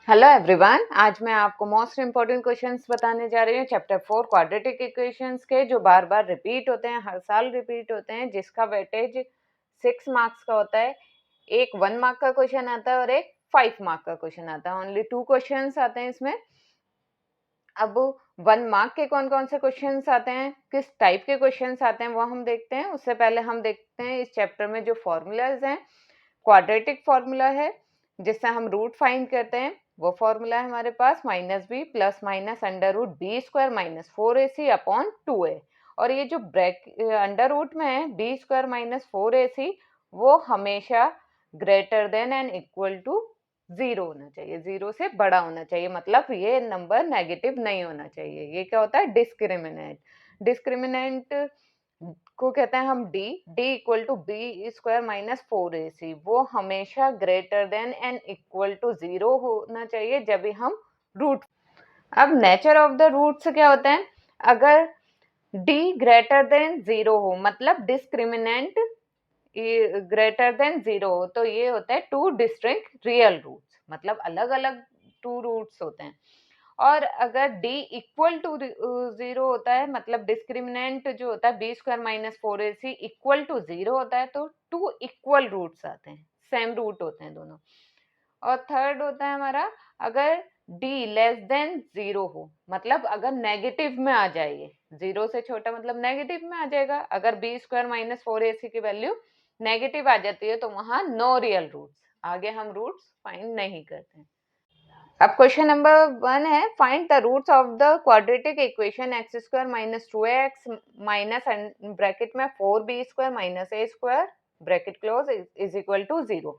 Hello everyone, आज मैं आपको मोस्ट इम्पोर्टेंट क्वेश्चंस बताने जा रही हूँ चैप्टर 4 क्वाड्रेटिक इक्वेशंस के, जो बार बार रिपीट होते हैं, हर साल रिपीट होते हैं, जिसका वेटेज 6 मार्क्स का होता है। एक 1 मार्क का क्वेश्चन आता है और एक 5 मार्क का क्वेश्चन आता है। ओनली 2 क्वेश्चंस आते हैं इसमें। अब 1 मार्क के कौन कौन से क्वेश्चंस आते हैं, किस टाइप के क्वेश्चंस आते हैं, वो हम देखते हैं। उससे पहले हम देखते हैं इस चैप्टर में जो फॉर्मूलाज हैं। क्वाड्रेटिक फॉर्मूला है जिससे हम रूट फाइंड करते हैं, वो फॉर्मूला है हमारे पास -b plus minus under root B square minus 4ac upon 2a। और ये जो अंडर रूट में है बी स्क्वायर माइनस 4ac, वो हमेशा greater than and equal to 0 होना चाहिए, 0 से बड़ा होना चाहिए, मतलब ये नंबर नेगेटिव नहीं होना चाहिए। ये क्या होता है? डिस्क्रिमिनेंट। डिस्क्रिमिनेंट को कहते हैं हम D equal to B square minus 4ac। वो हमेशा greater than and equal to 0 होना चाहिए जब भी हम रूट। अब नेचर ऑफ द रूट्स क्या होते हैं? अगर डी ग्रेटर देन 0 हो, मतलब डिस्क्रिमिनेंट ग्रेटर देन 0 हो, तो ये होता है टू डिस्टिंक्ट रियल रूट्स, मतलब अलग अलग 2 रूट्स होते हैं। और अगर d इक्वल टू 0 होता है, मतलब डिस्क्रिमिनेंट जो होता है B square minus 4ac equal to 0 होता है, तो 2 इक्वल रूट्स आते हैं, सेम रूट होते हैं दोनों। और थर्ड होता है हमारा, अगर d लेस देन 0 हो, मतलब अगर नेगेटिव में आ जाए, 0 से छोटा मतलब नेगेटिव में आ जाएगा। अगर बी स्क्वायर माइनस 4ac की वैल्यू नेगेटिव आ जाती है तो वहां नो रियल रूट्स, आगे हम रूट्स फाइंड नहीं करते हैं। अब क्वेश्चन नंबर 1 है, find the roots of the quadratic equation X square minus 2x minus bracket में 4b square minus a square bracket close is equal to 0।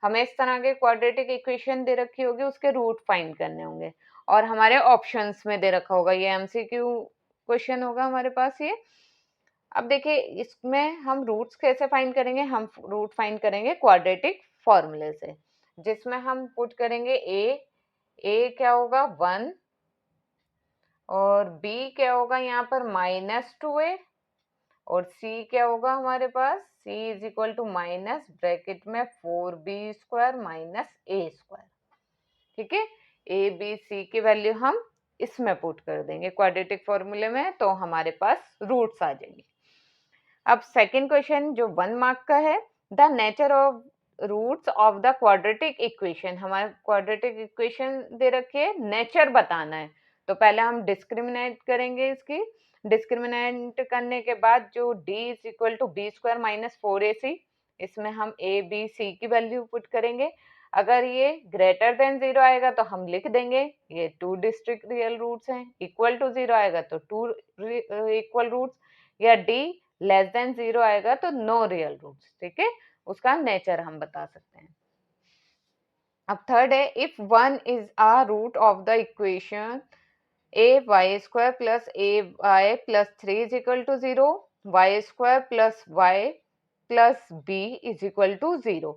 हमें इस तरह के क्वाड्रेटिक इक्वेशन दे रखी होगी, उसके रूट फाइंड करने होंगे और हमारे ऑप्शंस में दे रखा होगा। ये एमसीक्यू क्वेश्चन होगा हमारे पास ये। अब देखिए इसमें हम रूट्स कैसे फाइंड करेंगे? हम रूट फाइंड करेंगे क्वाड्रेटिक फॉर्मूले से, जिसमें हम पुट करेंगे ए क्या होगा 1 और बी क्या होगा यहाँ पर -2a और सी क्या होगा हमारे पास, C is equal to minus bracket में 4b square minus a square. ठीक है, ए बी सी की वैल्यू हम इसमें पुट कर देंगे क्वाड्रेटिक फॉर्मूले में, तो हमारे पास रूट्स आ जाएंगे। अब सेकंड क्वेश्चन जो 1 मार्क का है, the nature of roots of the quadratic equation. हमारे क्वाड्रेटिक इक्वेशन दे रखी है, नेचर बताना है, तो पहले हम डिस्क्रिमिनेट करेंगे इसकी। डिस्क्रिमिनेट करने के बाद जो d is equal to B square minus 4ac, इसमें हम a b c की वैल्यू पुट करेंगे। अगर ये ग्रेटर देन 0 आएगा तो हम लिख देंगे ये 2 डिस्ट्रिक्ट रियल रूट्स हैं, इक्वल टू 0 आएगा तो 2 इक्वल रूट्स, या d लेस देन 0 आएगा तो नो रियल रूट्स। ठीक है, उसका नेचर हम बता सकते हैं। अब थर्ड है, if 1 is a root of the equation A Y square plus A Y plus 3 is equal to 0, Y square plus Y plus B is equal to 0।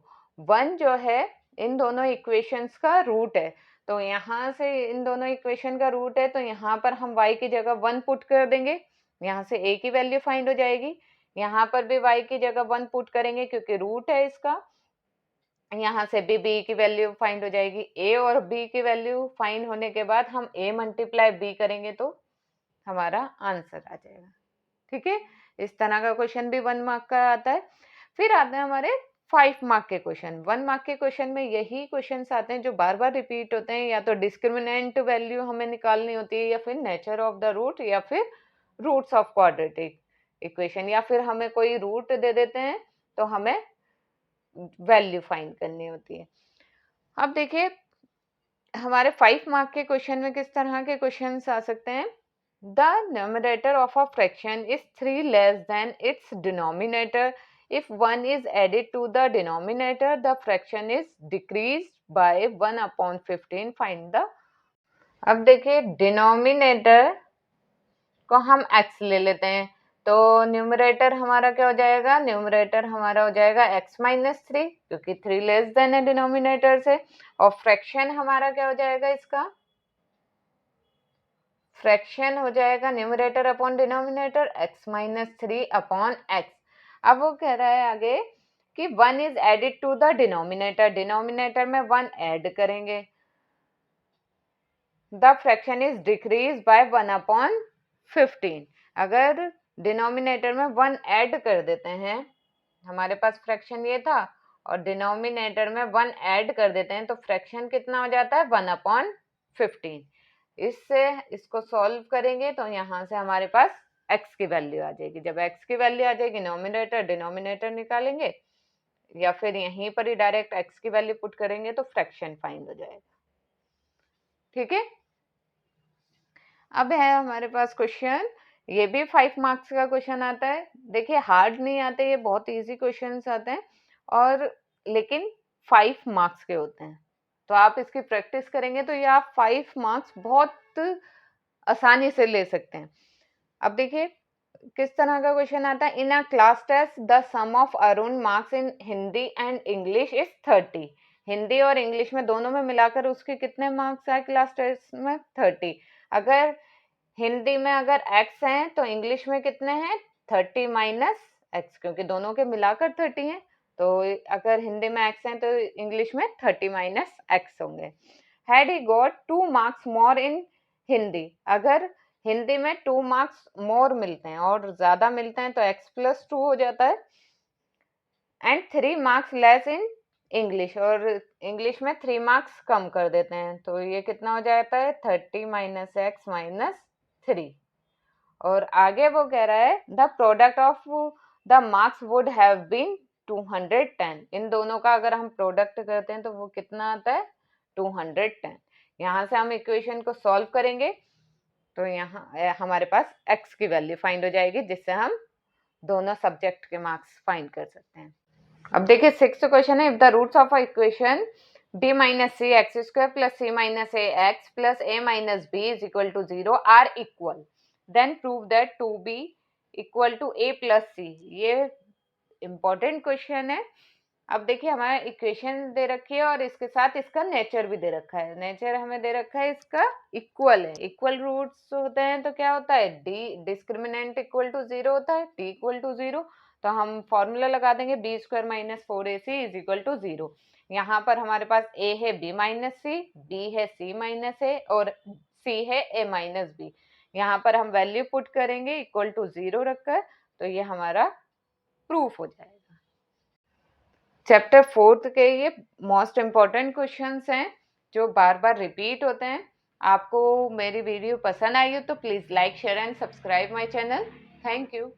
1 जो है इन दोनों इक्वेशंस का रूट है, तो यहाँ से इन दोनों इक्वेशन का रूट है, तो यहाँ पर हम y की जगह 1 पुट कर देंगे, यहाँ से a की वैल्यू फाइंड हो जाएगी। यहाँ पर भी y की जगह 1 पुट करेंगे क्योंकि रूट है इसका, यहाँ से भी b की वैल्यू फाइंड हो जाएगी। a और b की वैल्यू फाइंड होने के बाद हम a मल्टीप्लाई b करेंगे तो हमारा आंसर आ जाएगा। ठीक है, इस तरह का क्वेश्चन भी 1 मार्क का आता है। फिर आते हैं हमारे 5 मार्क के क्वेश्चन। 1 मार्क के क्वेश्चन में यही क्वेश्चन आते हैं जो बार बार रिपीट होते हैं, या तो डिस्क्रिमिनेंट वैल्यू हमें निकालनी होती है, या फिर नेचर ऑफ द रूट, या फिर रूट्स ऑफ क्वाड्रेटिक इक्वेशन, या फिर हमें कोई रूट दे देते हैं तो हमें वैल्यू फाइंड करनी होती है। अब देखिए हमारे 5 मार्क के क्वेश्चन में किस तरह के क्वेश्चन आ सकते हैं। The numerator of a fraction is 3 less than it's denominator. If 1 is added to the denominator, the fraction is decreased by 1 upon 15. Find the। अब देखिए डिनोमिनेटर को हम x ले लेते हैं, तो न्यूमरेटर हमारा क्या हो जाएगा? न्यूमरेटर हमारा हो जाएगा x माइनस 3, क्योंकि 3 लेस देन है डिनोमिनेटर से। और फ्रैक्शन हमारा क्या हो जाएगा? इसका फ्रैक्शन हो जाएगा numerator upon denominator x minus 3 upon x। अब वो कह रहा है आगे कि 1 is added to the denominator, denominator में 1 ऐड करेंगे, the fraction is decrease by 1/15। अगर डिनोमिनेटर में 1 ऐड कर देते हैं, हमारे पास फ्रैक्शन ये था और डिनोमिनेटर में 1 ऐड कर देते हैं तो फ्रैक्शन कितना हो जाता है 1/15। इससे इसको सॉल्व करेंगे तो यहाँ से हमारे पास x की वैल्यू आ जाएगी। जब x की वैल्यू आ जाएगी नोमिनेटर डिनोमिनेटर निकालेंगे या फिर यहीं पर ही डायरेक्ट x की वैल्यू पुट करेंगे तो फ्रैक्शन फाइंड हो जाएगा। ठीक है, अब है हमारे पास क्वेश्चन, ये भी 5 मार्क्स का क्वेश्चन आता है। देखिए हार्ड नहीं आते, ये बहुत इजी क्वेश्चंस आते हैं और लेकिन 5 मार्क्स के होते हैं, तो आप इसकी प्रैक्टिस करेंगे तो ये आप 5 मार्क्स बहुत आसानी से ले सकते हैं। अब देखिए किस तरह का क्वेश्चन आता है। In a class test the sum of Arun marks in Hindi and English is 30। Hindi और इंग्लिश में दोनों में मिलाकर उसके कितने मार्क्स आए क्लास टेस्ट में 30। अगर हिंदी में अगर x है तो इंग्लिश में कितने हैं 30 माइनस x, क्योंकि दोनों के मिलाकर 30 हैं, तो अगर हिंदी में x है तो इंग्लिश में 30 माइनस x होंगे। Had he got 2 marks more in Hindi, अगर हिंदी में 2 मार्क्स मोर मिलते हैं और ज्यादा मिलते हैं तो x प्लस 2 हो जाता है। And 3 marks less in English, और इंग्लिश में 3 मार्क्स कम कर देते हैं तो ये कितना हो जाता है 30 माइनस एक्स माइनस 3। और आगे वो कह रहा है the product of the marks would have been 210। इन दोनों का अगर हम प्रोडक्ट करते हैं तो वो कितना आता है 210। यहाँ से हम इक्वेशन को सॉल्व करेंगे तो यहाँ हमारे पास x की वैल्यू फाइंड हो जाएगी, जिससे हम दोनों सब्जेक्ट के मार्क्स फाइंड कर सकते हैं। अब देखिए 6th क्वेश्चन है, if the roots of equation b minus c x square plus c minus a x plus a minus b is equal to 0 are equal, then prove that 2b equal to a plus c. ये important question है। अब देखिए हमारा equation दे रखी है और इसके साथ इसका नेचर भी दे रखा है। नेचर हमें दे रखा है इसका इक्वल है, इक्वल रूट्स होते हैं तो क्या होता है डी डिस्क्रिमिनेंट इक्वल टू 0 होता है, टी इक्वल टू 0, तो हम फॉर्मूला लगा देंगे B square minus 4ac is equal to 0। यहाँ पर हमारे पास a है b माइनस सी, b है c माइनस ए और c है a माइनस बी। यहाँ पर हम वैल्यू पुट करेंगे इक्वल टू 0 रखकर, तो ये हमारा प्रूफ हो जाएगा। चैप्टर 4 के ये मोस्ट इम्पॉर्टेंट क्वेश्चंस हैं जो बार बार रिपीट होते हैं। आपको मेरी वीडियो पसंद आई हो तो please like share and subscribe my channel. Thank you.